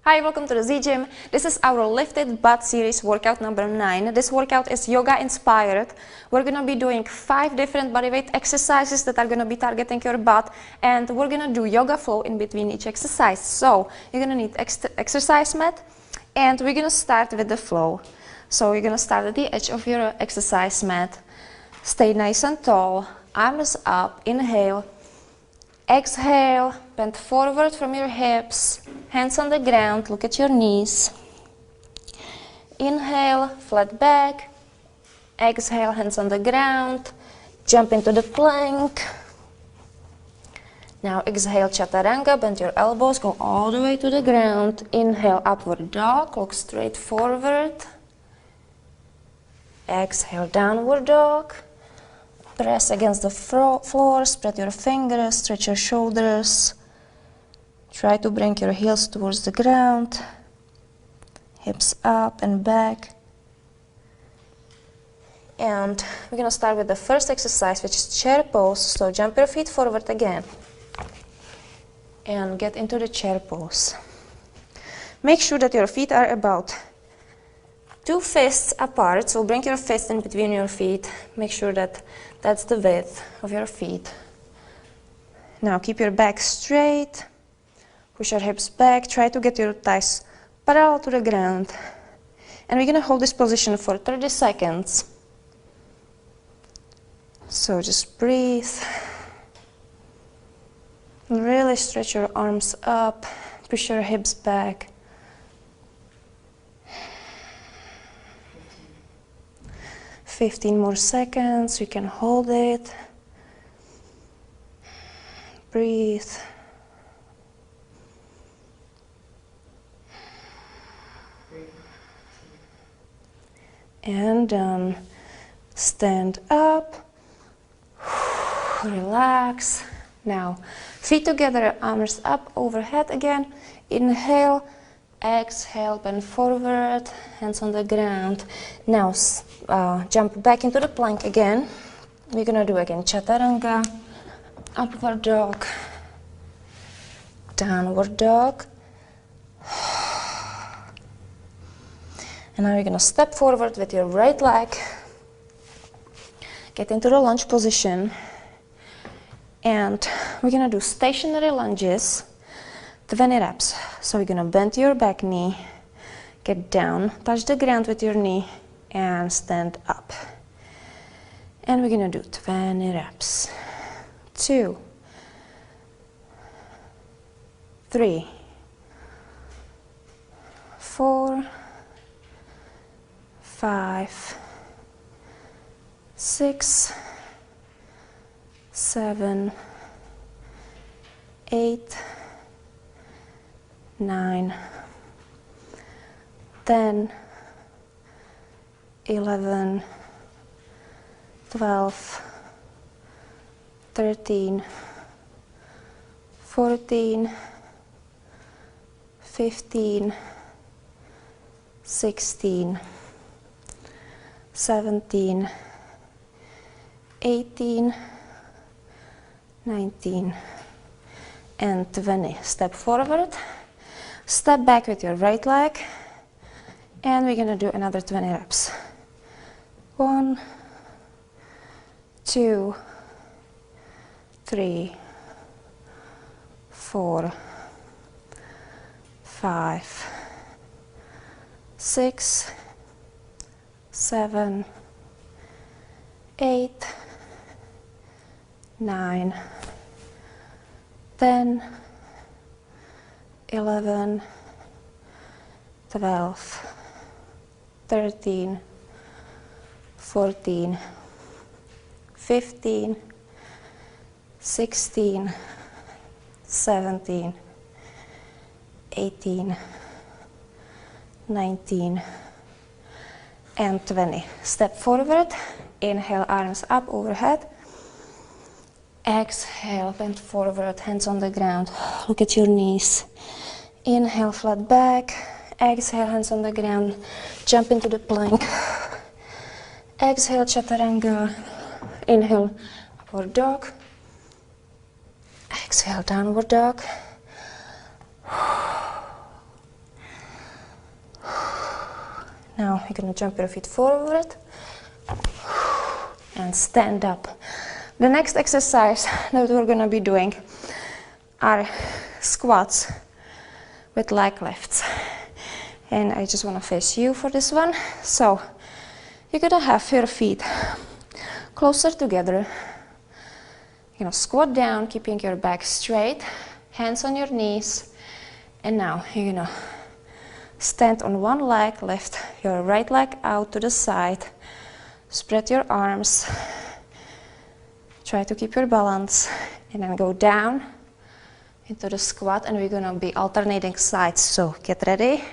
Hi, welcome to the Z Gym. This is our lifted butt series workout number 9. This workout is yoga inspired. We're going to be doing 5 different bodyweight exercises that are going to be targeting your butt, and we're going to do yoga flow in between each exercise. So you're going to need exercise mat, and we're going to start with the flow. So you're going to start at the edge of your exercise mat. Stay nice and tall, arms up, inhale. Exhale, bend forward from your hips, hands on the ground, look at your knees. Inhale, flat back. Exhale, hands on the ground, jump into the plank. Now exhale, chaturanga, bend your elbows, go all the way to the ground. Inhale, upward dog, look straight forward. Exhale, downward dog. Press against the floor, spread your fingers, stretch your shoulders. Try to bring your heels towards the ground. Hips up and back. And we're going to start with the first exercise, which is chair pose. So jump your feet forward again. And get into the chair pose. Make sure that your feet are about 2 fists apart, so bring your fist in between your feet. Make sure that that's the width of your feet. Now keep your back straight, push your hips back, try to get your thighs parallel to the ground. And we're going to hold this position for 30 seconds. So just breathe. Really stretch your arms up, push your hips back. 15 more seconds, you can hold it. Breathe. And done. Stand up. Relax. Now, feet together, arms up, overhead again. Inhale. Exhale, bend forward, hands on the ground. Now jump back into the plank again. We're gonna do again chaturanga, upward dog, downward dog. And now you're gonna step forward with your right leg. Get into the lunge position. And we're gonna do stationary lunges. 20 reps. So you're gonna bend your back knee, get down, touch the ground with your knee, and stand up. And we're gonna do 20 reps. 2, 3, 4, 5, 6, 7, 8, 9, 10, 11, 12, 13, 14, 15, 16, 17, 18, 19, and 20. Step forward. Step back with your right leg, and we're gonna do another 20 reps. 1, 2, 3, 4, 5, 6, 7, 8, 9, 10, 11, 12, 13, 14, 15, 16, 17, 18, 19, and 20. Step forward, inhale, arms up overhead. Exhale, bend forward, hands on the ground, look at your knees. Inhale, flat back. Exhale, hands on the ground, jump into the plank. Exhale, chaturanga. Inhale, upward dog. Exhale, downward dog. Now you're gonna jump your feet forward and stand up. The next exercise that we're gonna be doing are squats with leg lifts. And I just wanna face you for this one. So you're gonna have your feet closer together. You're gonna squat down, keeping your back straight, hands on your knees. And now you're gonna stand on one leg, lift your right leg out to the side, spread your arms, try to keep your balance, and then go down into the squat, and we're gonna be alternating sides, so get ready.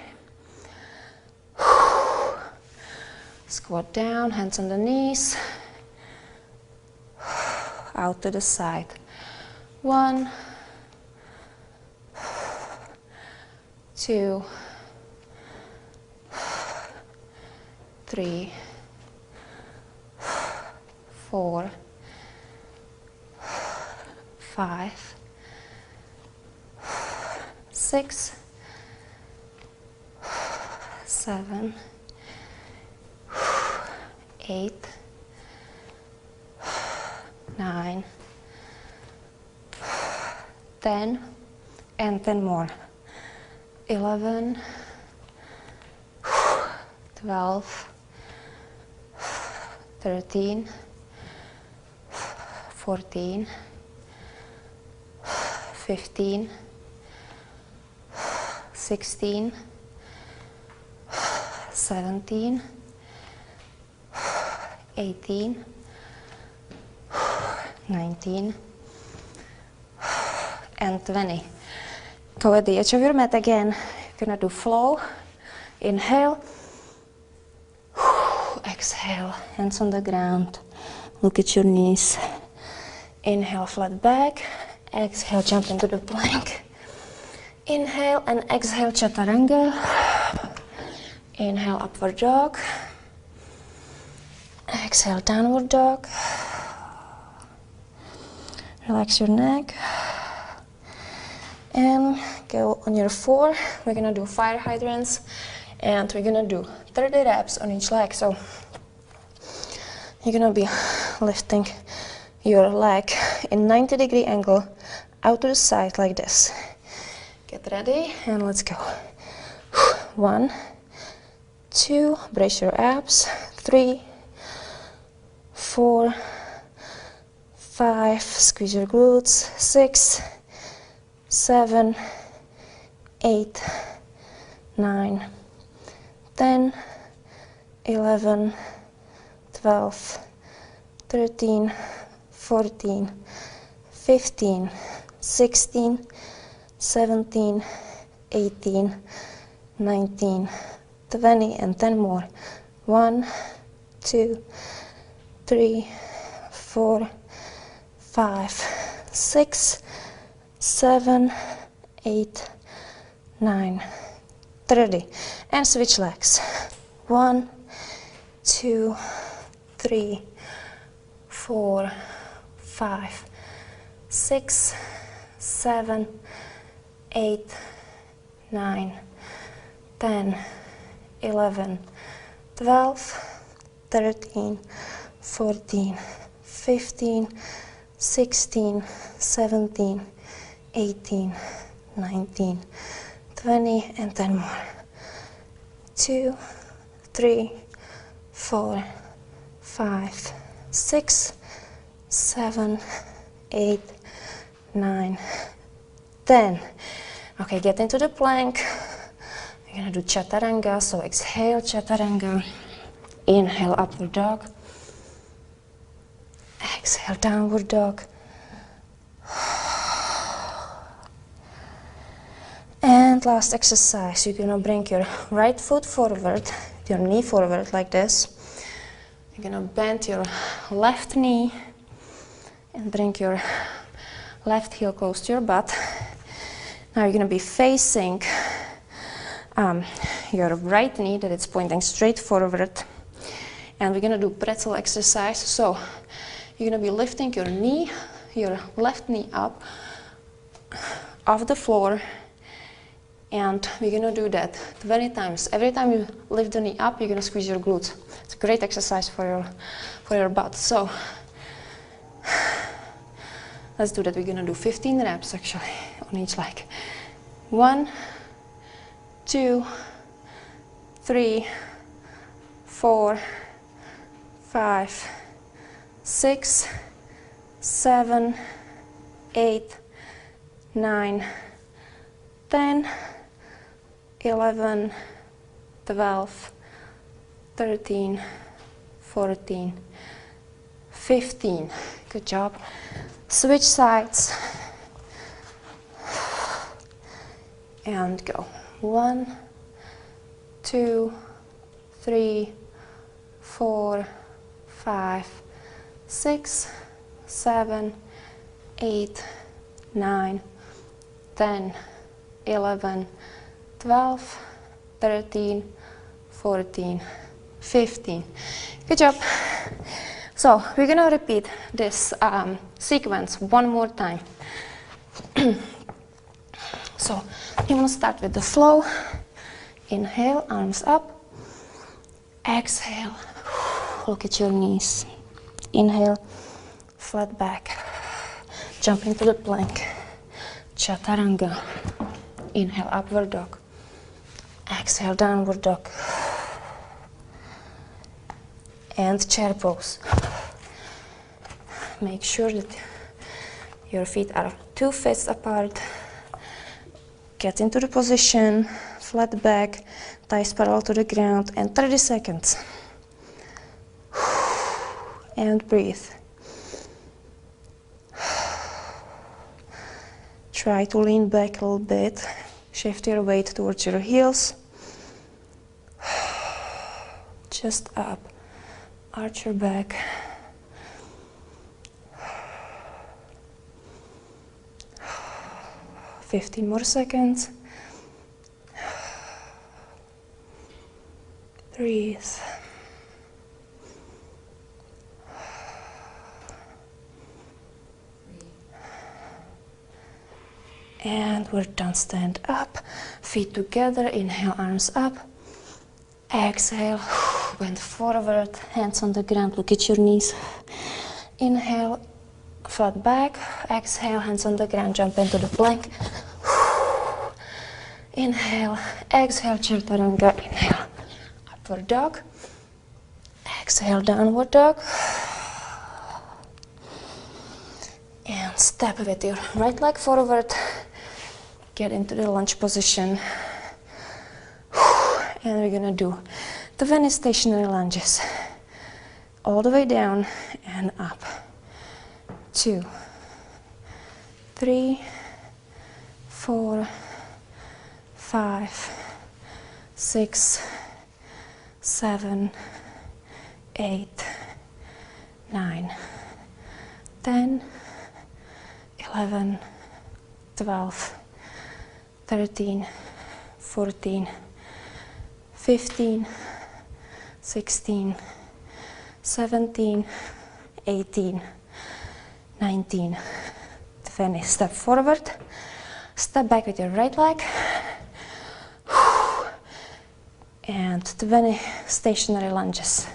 Squat down, hands on the knees, out to the side. 1, 2, 3, 4, 5, 6, 7, 8, 9, 10, and 10 more. 11, 12, 13, 14, 15, 16, 17, 18, 19, and 20. Go at the edge of your mat again. You're gonna do flow. Inhale. Exhale, hands on the ground. Look at your knees. Inhale, flat back. Exhale, jump into the plank. Inhale and exhale, chaturanga. Inhale, upward dog. Exhale, downward dog. Relax your neck. And go on your 4. We're gonna do fire hydrants, and we're gonna do 30 reps on each leg. So you're gonna be lifting your leg in 90-degree angle out to the side like this. Get ready and let's go. 1, 2, brace your abs. 3, 4, 5, squeeze your glutes. 6, 7, 8, 9, 10, 11, 12, 13, 14, 15, 16, 17, 18, 19, 20, and 10 more. 1, 2, 3, 4, 5, 6, 7, 8, 9, 30. And switch legs. 1, 2, 3, 4, 5, 6, 7, 8, 9, 10, 11, 12, 13, 14, 15, 16, 17, 18, 19, 20, and 10 more. 2, 3, 4, 5, 6, 7, 8, 9, 10. Okay, get into the plank. We're gonna do chaturanga, so exhale, chaturanga. Inhale, upward dog. Exhale, downward dog. And last exercise, you're gonna bring your right foot forward, your knee forward like this. You're gonna bend your left knee and bring your left heel close to your butt. Now you're gonna be facing your right knee, that it's pointing straight forward. And we're gonna do pretzel exercise. So you're gonna be lifting your knee, your left knee up off the floor, And we're gonna do that 20 times. Every time you lift the knee up, you're gonna squeeze your glutes. It's a great exercise for your butt. So let's do that. We're gonna do 15 reps actually on each leg. 1, 2, 3, 4, 5, 6, 7, 8, 9, 10, 11, 12, 13, 14, 15. Good job. Switch sides. And go. 1, 2, 3, 4, 5, 6, 7, 8, 9, 10, 11, 12, 13, 14, 15. Good job. So we're gonna repeat this sequence one more time. So you want to start with the flow. Inhale, arms up. Exhale, look at your knees. Inhale, flat back. Jump into the plank. Chaturanga. Inhale, upward dog. Exhale, downward dog. And chair pose. Make sure that your feet are 2 fists apart. Get into the position, flat back, thighs parallel to the ground, and 30 seconds. And breathe. Try to lean back a little bit. Shift your weight towards your heels. Just up. Arch your back. $15 more seconds. Breathe. And we're done. Stand up. Feet together. Inhale, arms up. Exhale. Bend forward. Hands on the ground. Look at your knees. Inhale. Flat back. Exhale, hands on the ground, jump into the plank. Inhale, exhale, chaturanga. Inhale, upward dog. Exhale, downward dog. And step with your right leg forward. Get into the lunge position. And we're gonna do 20 stationary lunges. All the way down and up. 2, 3, 4, 5, 6, 7, 8, 9, 10, 11, 12, 13, 14, 15, 16, 17, 18, 19, 20. Step forward, step back with your right leg, and 20 stationary lunges.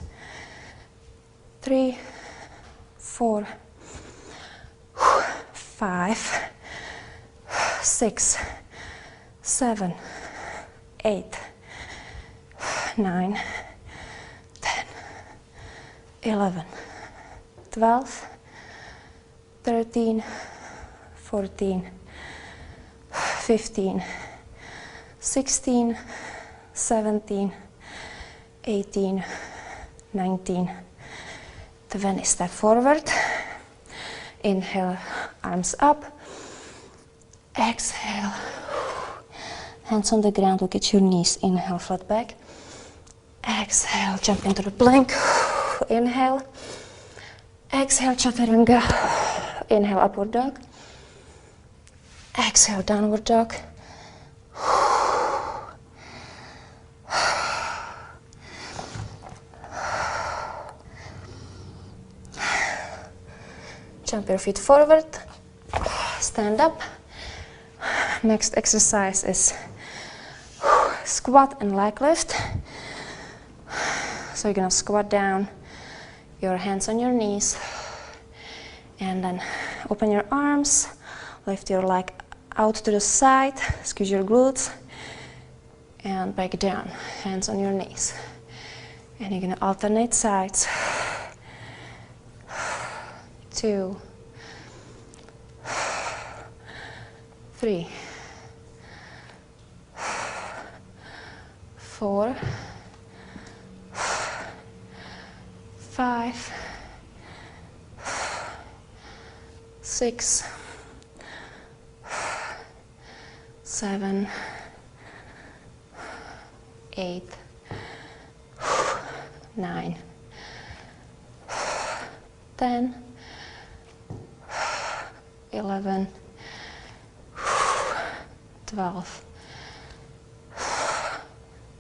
3, 4, 5, 6, 7, 8, 9, 10, 11, 12, 13, 14, 15, 16, 17, 18, 19, 20. Step forward. Inhale, arms up. Exhale. Hands on the ground, look at your knees. Inhale, flat back. Exhale, jump into the plank. Inhale. Exhale, chaturanga. Inhale, upward dog. Exhale, downward dog. Jump your feet forward. Stand up. Next exercise is squat and leg lift. So you're gonna squat down, your hands on your knees, and then open your arms, lift your leg out to the side, squeeze your glutes, and back down, hands on your knees. And you're gonna alternate sides. 2, 3, 4, 5, 6, 7, 8, 9, 10, 11, 12,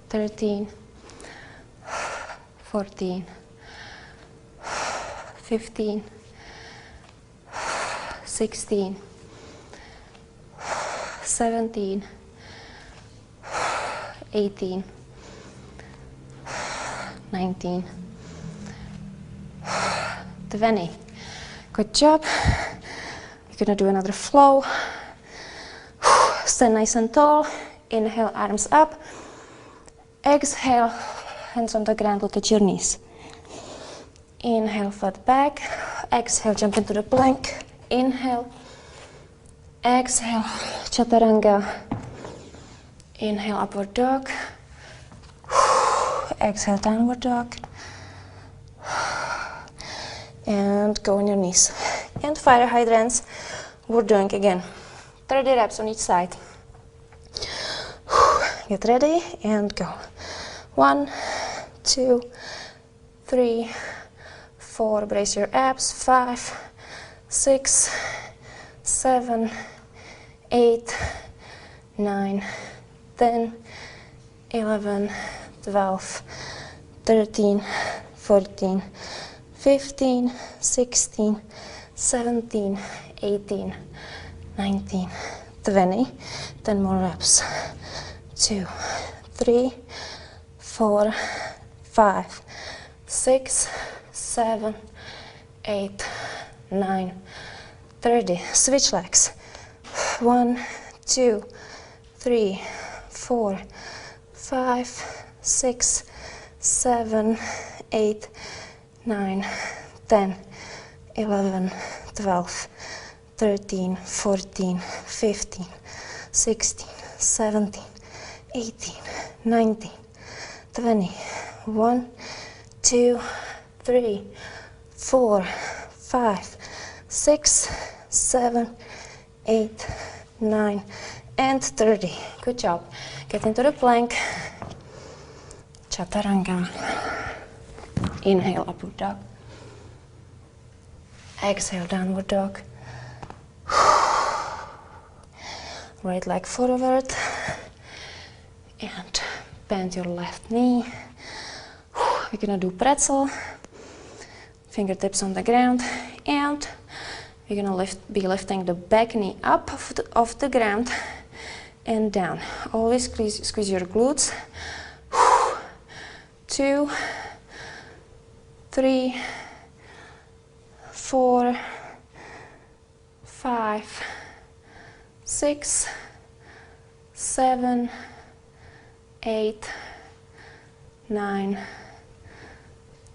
13, 14, 15, 16, 17, 18, 19, 20. Good job. You're gonna do another flow. Stand nice and tall. Inhale, arms up. Exhale, hands on the ground, look at your knees. Inhale, flat back. Exhale, jump into the plank. Inhale. Exhale, chaturanga. Inhale, upward dog. Exhale, downward dog. And go on your knees. And fire hydrants, we're doing again 30 reps on each side. Get ready and go. 1, 2, 3, 4, brace your abs. 5, 6, 7, 8, 9, 10, 11, 12, 13, 14, 15, 16, 17, 18, 19, 20, 10 more reps. 2, 3, 4, 5, 6, 7, 8, 9, 30. Switch legs. 1, 2, 3, 4, 5, 6, 7, 8, 9, 10, 11, 12, 13, 14, 15, 16, 17, 18, 19, 20. 1, 2, 3, 4, 5, 6, 7, 8, 9, and 30. Good job. Get into the plank. Chaturanga. Inhale, upward dog. Exhale, downward dog. Right leg forward. And bend your left knee. We're gonna do pretzel. Fingertips on the ground. And we're gonna be lifting the back knee up off the ground and down. Always squeeze your glutes. 2, 3, 4, 5, 6, 7, 8, 9,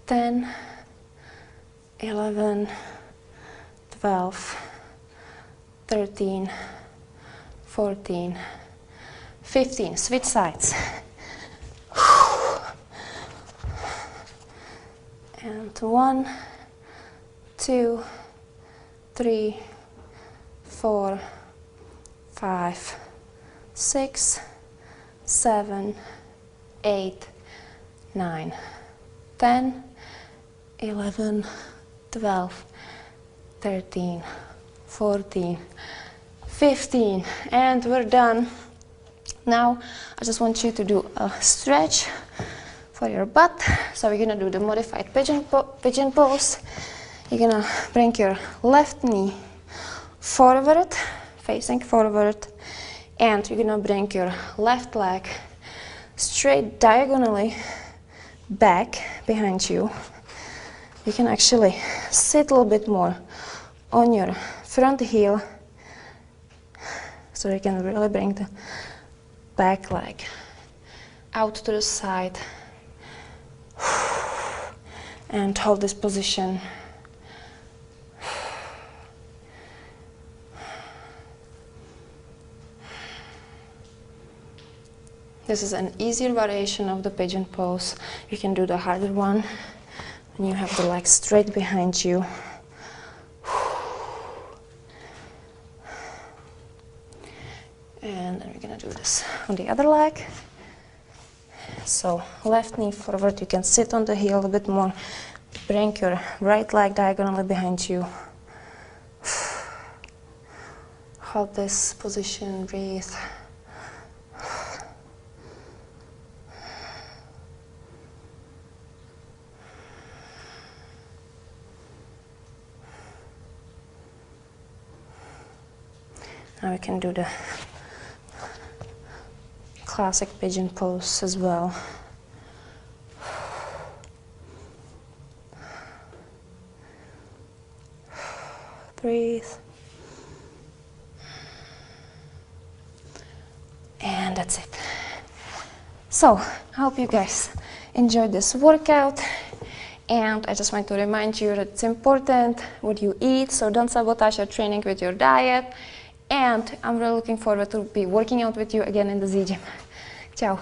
10, 11, 12, 13, 14, 15. Switch sides. And 1, 2, 3, 4, 5, 6, 7, 8, 9, 10, 11, 12, 13, 14, 15, and we're done. Now I just want you to do a stretch for your butt. So we're gonna do the modified pigeon pose. You're gonna bring your left knee forward, facing forward, and you're gonna bring your left leg straight diagonally back behind you. You can actually sit a little bit more on your front heel so you can really bring the back leg out to the side and hold this position. This is an easier variation of the pigeon pose. You can do the harder one when you have the legs straight behind you. And then we're gonna do this on the other leg. So left knee forward, you can sit on the heel a bit more. Bring your right leg diagonally behind you. Hold this position, breathe. Now we can do the classic pigeon pose as well. Breathe. And that's it. So, I hope you guys enjoyed this workout. And I just want to remind you that it's important what you eat, so don't sabotage your training with your diet. And I'm really looking forward to be working out with you again in the Z Gym. Ciao.